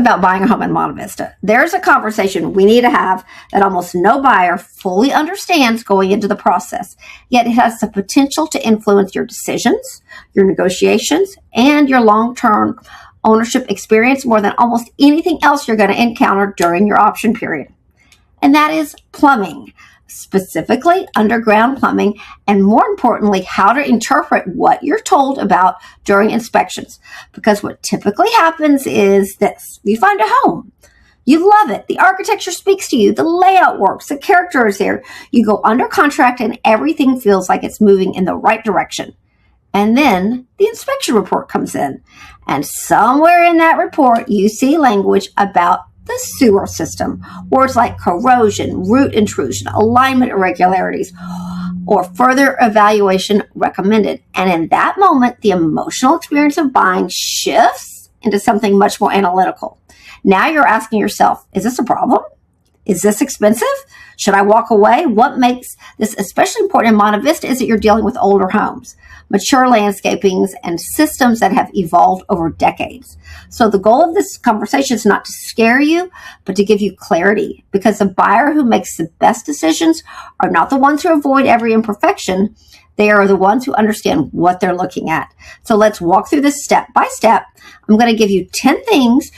about buying a home in Monte Vista. There's a conversation we need to have that almost no buyer fully understands going into the process, yet it has the potential to influence your decisions, your negotiations, and your long-term ownership experience more than almost anything else you're going to encounter during your option period. And that is plumbing, specifically underground plumbing, and more importantly, how to interpret what you're told about during inspections. Because what typically happens is this: you find a home, you love it, the architecture speaks to you, the layout works, the character is there, you go under contract and everything feels like it's moving in the right direction. And then the inspection report comes in, and somewhere in that report you see language about the sewer system. Words like corrosion, root intrusion, alignment irregularities, or further evaluation recommended. And in that moment, the emotional experience of buying shifts into something much more analytical. Now you're asking yourself, is this a problem? Is this expensive? Should I walk away? What makes this especially important in Monte Vista is that you're dealing with older homes, mature landscapings, and systems that have evolved over decades. So the goal of this conversation is not to scare you, but to give you clarity, because the buyer who makes the best decisions are not the ones who avoid every imperfection. They are the ones who understand what they're looking at. So let's walk through this step by step. I'm going to give you 10 things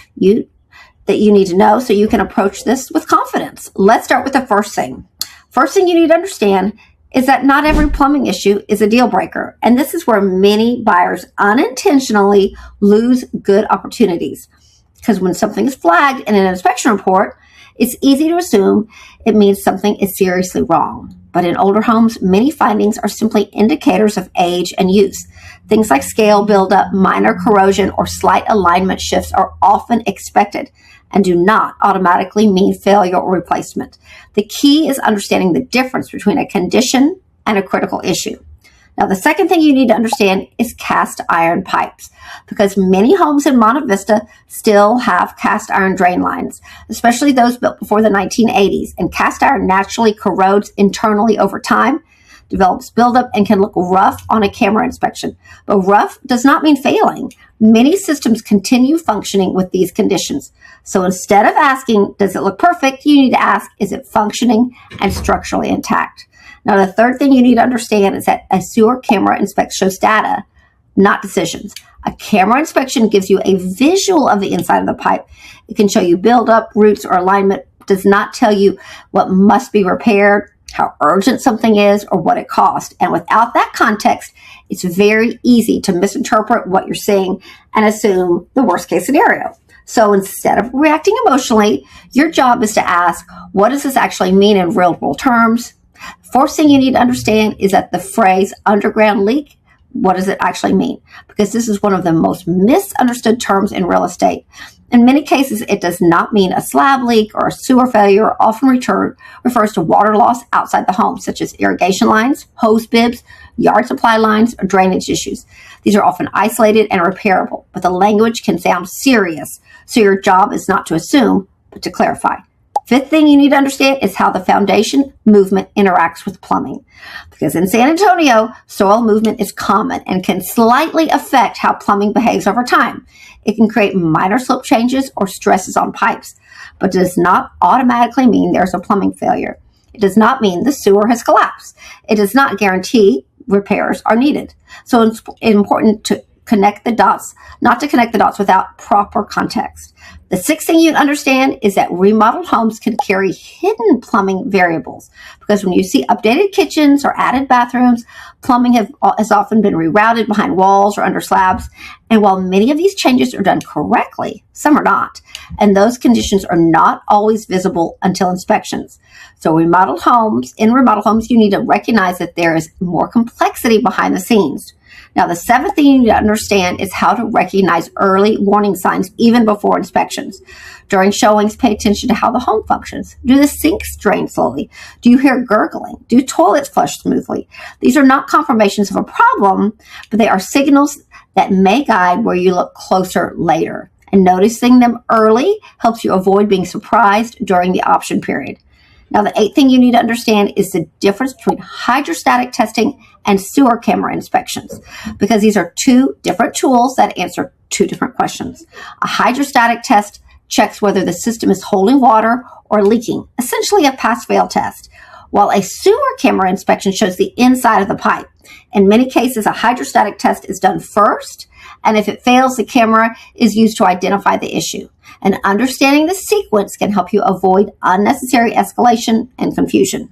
that you need to know so you can approach this with confidence. Let's start with the first thing. First thing you need to understand is that not every plumbing issue is a deal breaker. And this is where many buyers unintentionally lose good opportunities. Because when something is flagged in an inspection report, it's easy to assume it means something is seriously wrong. But in older homes, many findings are simply indicators of age and use. Things like scale buildup, minor corrosion, or slight alignment shifts are often expected and do not automatically mean failure or replacement. The key is understanding the difference between a condition and a critical issue. Now, the second thing you need to understand is cast iron pipes, because many homes in Monte Vista still have cast iron drain lines, especially those built before the 1980s. And cast iron naturally corrodes internally over time, develops buildup, and can look rough on a camera inspection. But rough does not mean failing. Many systems continue functioning with these conditions. So instead of asking, does it look perfect, you need to ask, is it functioning and structurally intact? Now, the third thing you need to understand is that a sewer camera inspection shows data, not decisions. A camera inspection gives you a visual of the inside of the pipe. It can show you buildup, roots, or alignment. It does not tell you what must be repaired, how urgent something is, or what it costs. And without that context, it's very easy to misinterpret what you're seeing and assume the worst case scenario. So instead of reacting emotionally, your job is to ask, what does this actually mean in real world terms? First thing you need to understand is that the phrase underground leak, what does it actually mean? Because this is one of the most misunderstood terms in real estate. In many cases, it does not mean a slab leak or a sewer failure. Often refers to water loss outside the home, such as irrigation lines, hose bibs, yard supply lines, or drainage issues. These are often isolated and repairable, but the language can sound serious. So your job is not to assume, but to clarify. Fifth thing you need to understand is how the foundation movement interacts with plumbing. Because in San Antonio, soil movement is common and can slightly affect how plumbing behaves over time. It can create minor slope changes or stresses on pipes, but does not automatically mean there's a plumbing failure. It does not mean the sewer has collapsed. It does not guarantee repairs are needed. So it's important to connect the dots, not to connect the dots without proper context. The sixth thing you understand is that remodeled homes can carry hidden plumbing variables, because when you see updated kitchens or added bathrooms, plumbing has often been rerouted behind walls or under slabs. And while many of these changes are done correctly, some are not. And those conditions are not always visible until inspections. So in remodeled homes, you need to recognize that there is more complexity behind the scenes. Now, the seventh thing you need to understand is how to recognize early warning signs even before inspections. During showings, pay attention to how the home functions. Do the sinks drain slowly? Do you hear gurgling? Do toilets flush smoothly? These are not confirmations of a problem, but they are signals that may guide where you look closer later. And noticing them early helps you avoid being surprised during the option period. Now, the eighth thing you need to understand is the difference between hydrostatic testing and sewer camera inspections, because these are two different tools that answer two different questions. A hydrostatic test checks whether the system is holding water or leaking, essentially a pass-fail test, while a sewer camera inspection shows the inside of the pipe. In many cases, a hydrostatic test is done first, and if it fails, the camera is used to identify the issue. And understanding the sequence can help you avoid unnecessary escalation and confusion.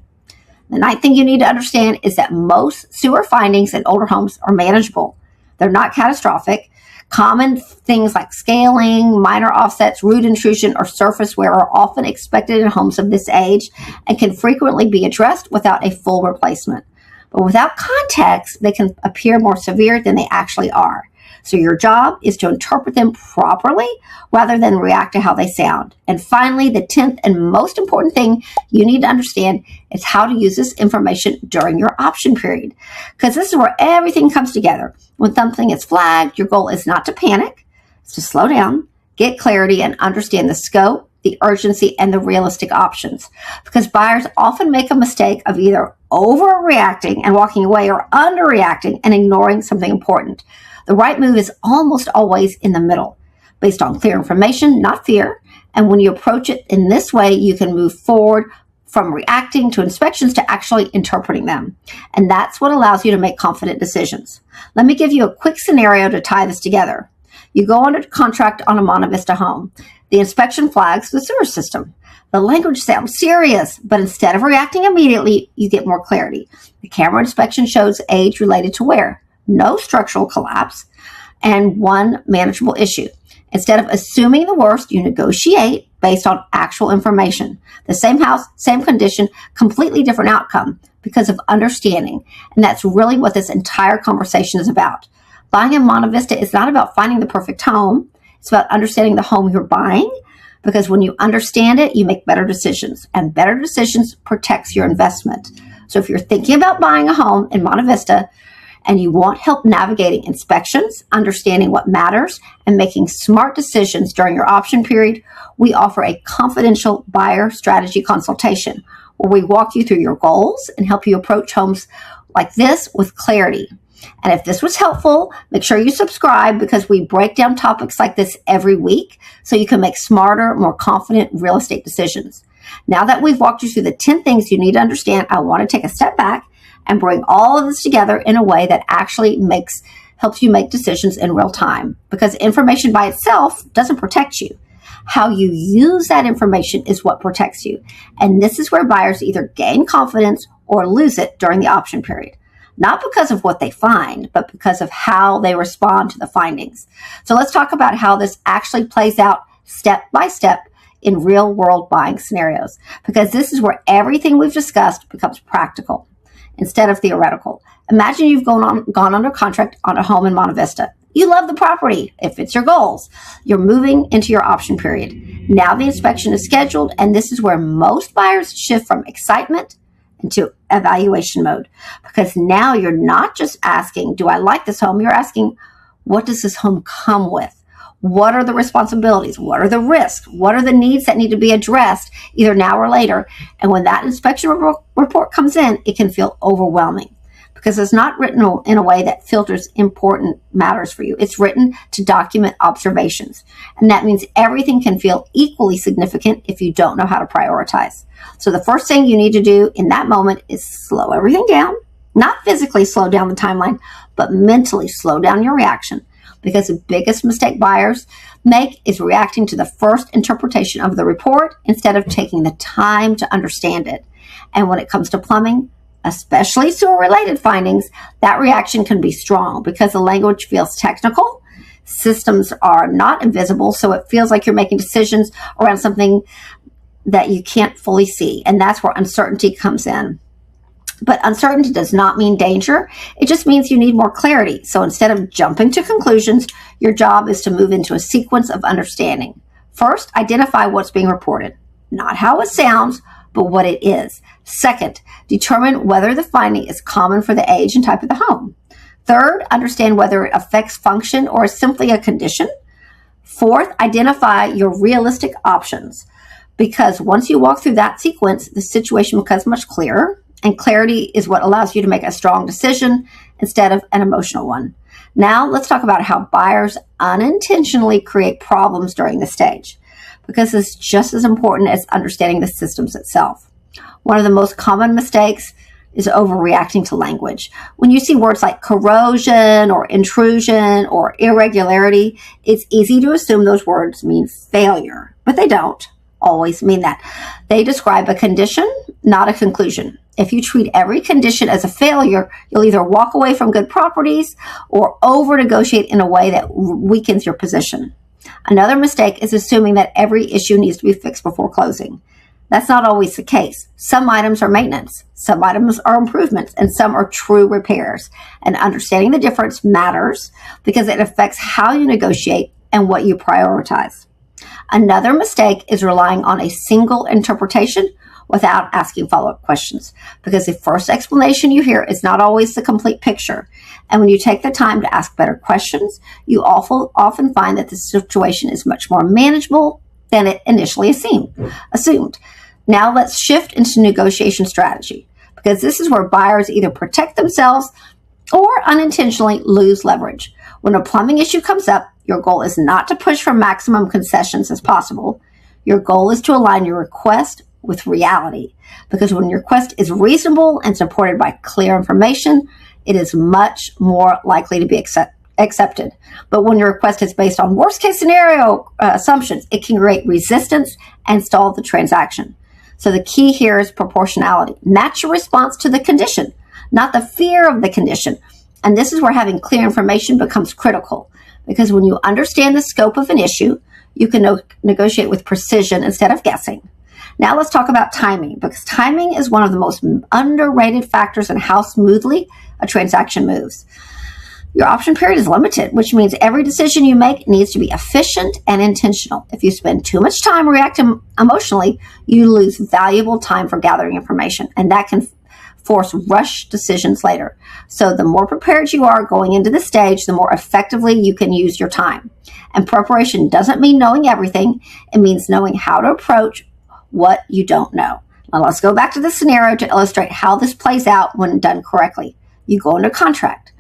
The ninth thing you need to understand is that most sewer findings in older homes are manageable. They're not catastrophic. Common things like scaling, minor offsets, root intrusion, or surface wear are often expected in homes of this age and can frequently be addressed without a full replacement. But without context, they can appear more severe than they actually are. So your job is to interpret them properly rather than react to how they sound. And finally, the 10th and most important thing you need to understand is how to use this information during your option period. Because this is where everything comes together. When something is flagged, your goal is not to panic, it's to slow down, get clarity, and understand the scope, the urgency, and the realistic options. Because buyers often make a mistake of either overreacting and walking away or underreacting and ignoring something important. The right move is almost always in the middle, based on clear information, not fear. And when you approach it in this way, you can move forward from reacting to inspections to actually interpreting them. And that's what allows you to make confident decisions. Let me give you a quick scenario to tie this together. You go under contract on a Monte Vista home. The inspection flags the sewer system. The language sounds serious, but instead of reacting immediately, you get more clarity. The camera inspection shows age related to wear, no structural collapse, and one manageable issue. Instead of assuming the worst, you negotiate based on actual information. The same house, same condition, completely different outcome because of understanding. And that's really what this entire conversation is about. Buying in Monte Vista is not about finding the perfect home. It's about understanding the home you're buying, because when you understand it, you make better decisions, and better decisions protects your investment. So if you're thinking about buying a home in Monte Vista and you want help navigating inspections, understanding what matters, and making smart decisions during your option period, we offer a confidential buyer strategy consultation where we walk you through your goals and help you approach homes like this with clarity. And if this was helpful, make sure you subscribe, because we break down topics like this every week so you can make smarter, more confident real estate decisions. Now that we've walked you through the 10 things you need to understand, I want to take a step back and bring all of this together in a way that actually helps you make decisions in real time, because information by itself doesn't protect you. How you use that information is what protects you. And this is where buyers either gain confidence or lose it during the option period. Not because of what they find, but because of how they respond to the findings. So let's talk about how this actually plays out step by step in real world buying scenarios, because this is where everything we've discussed becomes practical instead of theoretical. Imagine you've gone under contract on a home in Monte Vista. You love the property. It fits your goals. You're moving into your option period. Now the inspection is scheduled, and this is where most buyers shift from excitement into evaluation mode, because now you're not just asking, do I like this home? You're asking, what does this home come with? What are the responsibilities? What are the risks? What are the needs that need to be addressed either now or later? And when that inspection report comes in, it can feel overwhelming, because it's not written in a way that filters important matters for you. It's written to document observations. And that means everything can feel equally significant if you don't know how to prioritize. So the first thing you need to do in that moment is slow everything down. Not physically slow down the timeline, but mentally slow down your reaction. Because the biggest mistake buyers make is reacting to the first interpretation of the report instead of taking the time to understand it. And when it comes to plumbing, especially sewer-related findings, that reaction can be strong because the language feels technical. Systems are not invisible, so it feels like you're making decisions around something that you can't fully see. And that's where uncertainty comes in. But uncertainty does not mean danger. It just means you need more clarity. So instead of jumping to conclusions, your job is to move into a sequence of understanding. First, identify what's being reported, not how it sounds, but what it is. Second, determine whether the finding is common for the age and type of the home. Third, understand whether it affects function or is simply a condition. Fourth, identify your realistic options, because once you walk through that sequence, the situation becomes much clearer, and clarity is what allows you to make a strong decision instead of an emotional one. Now, let's talk about how buyers unintentionally create problems during this stage. because it's just as important as understanding the systems itself. One of the most common mistakes is overreacting to language. When you see words like corrosion or intrusion or irregularity, it's easy to assume those words mean failure, but they don't always mean that. They describe a condition, not a conclusion. If you treat every condition as a failure, you'll either walk away from good properties or over-negotiate in a way that weakens your position. Another mistake is assuming that every issue needs to be fixed before closing. That's not always the case. Some items are maintenance, some items are improvements, and some are true repairs. And understanding the difference matters because it affects how you negotiate and what you prioritize. Another mistake is relying on a single interpretation without asking follow-up questions, because the first explanation you hear is not always the complete picture. And when you take the time to ask better questions, you often find that the situation is much more manageable than it initially assumed. Now let's shift into negotiation strategy, because this is where buyers either protect themselves or unintentionally lose leverage. When a plumbing issue comes up, your goal is not to push for maximum concessions as possible. Your goal is to align your request with reality, because when your request is reasonable and supported by clear information, it is much more likely to be accepted. But when your request is based on worst case scenario assumptions, it can create resistance and stall the transaction. So the key here is proportionality. Match your response to the condition, not the fear of the condition. And this is where having clear information becomes critical, because when you understand the scope of an issue, you can negotiate with precision instead of guessing. Now let's talk about timing, because timing is one of the most underrated factors in how smoothly a transaction moves. Your option period is limited, which means every decision you make needs to be efficient and intentional. If you spend too much time reacting emotionally, you lose valuable time for gathering information, and that can force rush decisions later. So the more prepared you are going into the stage, the more effectively you can use your time. And preparation doesn't mean knowing everything. It means knowing how to approach what you don't know. Now let's go back to the scenario to illustrate how this plays out when done correctly. You go into contract.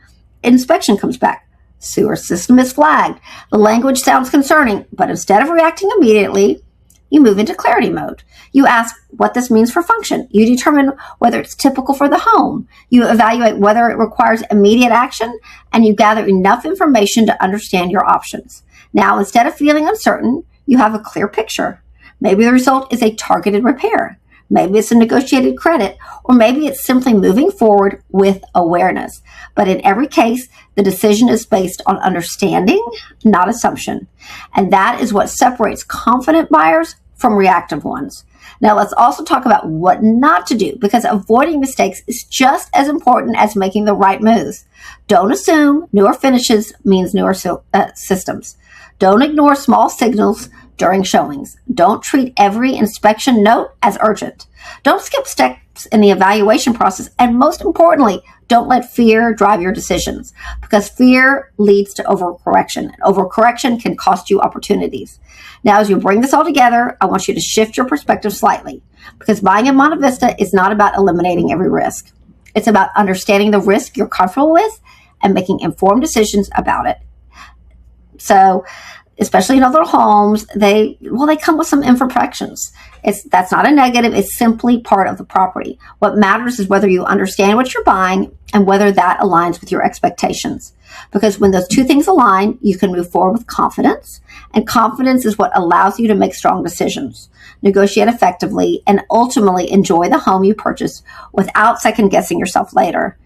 Inspection comes back. Sewer system is flagged. The language sounds concerning, but instead of reacting immediately, you move into clarity mode. You ask what this means for function. You determine whether it's typical for the home. You evaluate whether it requires immediate action, and you gather enough information to understand your options. Now, instead of feeling uncertain, you have a clear picture. Maybe the result is a targeted repair. Maybe it's a negotiated credit, or maybe it's simply moving forward with awareness. But in every case, the decision is based on understanding, not assumption. And that is what separates confident buyers from reactive ones. Now let's also talk about what not to do, because avoiding mistakes is just as important as making the right moves. Don't assume newer finishes means newer systems. Don't ignore small signals during showings. Don't treat every inspection note as urgent. Don't skip steps in the evaluation process. And most importantly, don't let fear drive your decisions, because fear leads to overcorrection. And overcorrection can cost you opportunities. Now, as you bring this all together, I want you to shift your perspective slightly, because buying in Monte Vista is not about eliminating every risk. It's about understanding the risk you're comfortable with and making informed decisions about it. So, especially in other homes, they come with some imperfections. That's not a negative. It's simply part of the property. What matters is whether you understand what you're buying and whether that aligns with your expectations. Because when those two things align, you can move forward with confidence. And confidence is what allows you to make strong decisions, negotiate effectively, and ultimately enjoy the home you purchase without second guessing yourself later.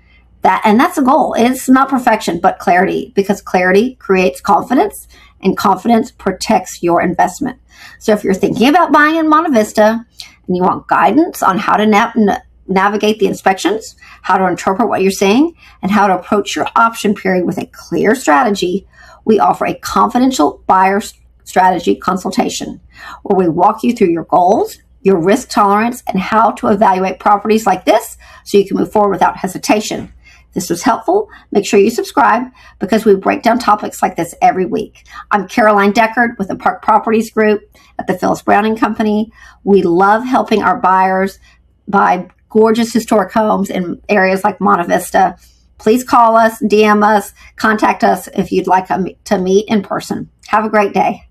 That's the goal. It's not perfection, but clarity, because clarity creates confidence, and confidence protects your investment. So if you're thinking about buying in Monte Vista and you want guidance on how to navigate the inspections, how to interpret what you're seeing, and how to approach your option period with a clear strategy, we offer a confidential buyer strategy consultation where we walk you through your goals, your risk tolerance, and how to evaluate properties like this so you can move forward without hesitation. If this was helpful, make sure you subscribe, because we break down topics like this every week. I'm Caroline Decherd with the Park Properties Group at the Phyllis Browning Company. We love helping our buyers buy gorgeous historic homes in areas like Monte Vista. Please call us, DM us, contact us if you'd like to meet in person. Have a great day.